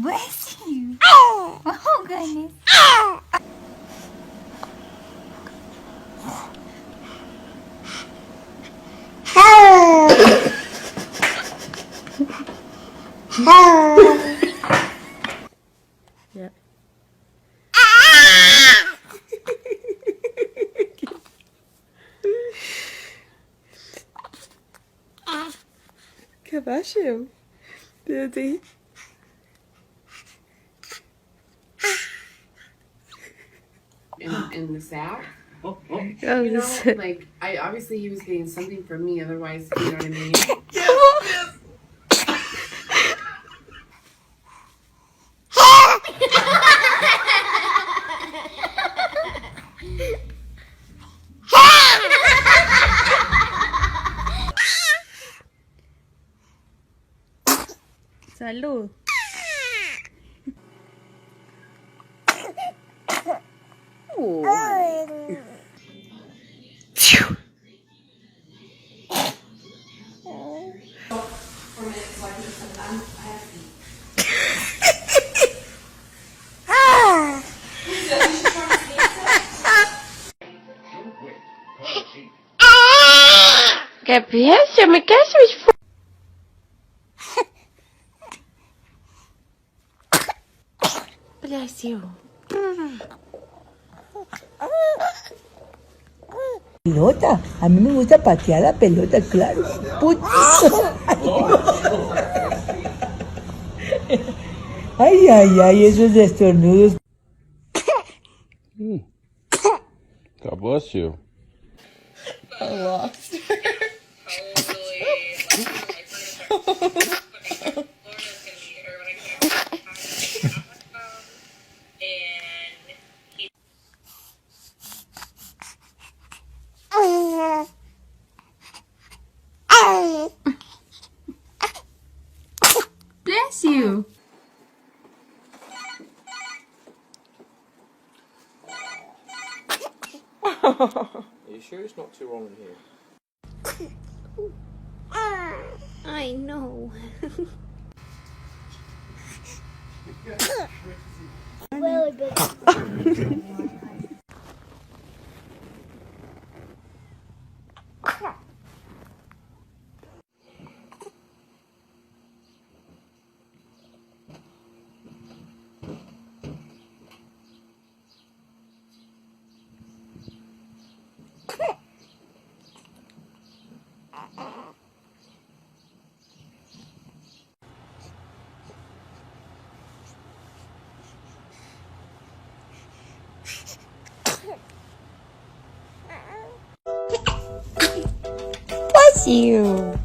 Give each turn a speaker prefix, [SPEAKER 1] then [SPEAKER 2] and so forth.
[SPEAKER 1] bless you. Oh, goodness.
[SPEAKER 2] Yeah. ¿Qué pasó? Daddy.
[SPEAKER 3] In the South.
[SPEAKER 2] Oh,
[SPEAKER 3] You know, like obviously he was getting something from me, otherwise, you know what I mean?
[SPEAKER 2] Salud. ¿Qué piensa? Me caso y bless you.
[SPEAKER 4] Pelota, a mí me gusta patear la pelota, claro. Ay, ay, ay, esos estornudos.
[SPEAKER 5] God bless you.
[SPEAKER 1] Bless you.
[SPEAKER 6] Are you sure it's not too warm in here?
[SPEAKER 2] I know. Bless you.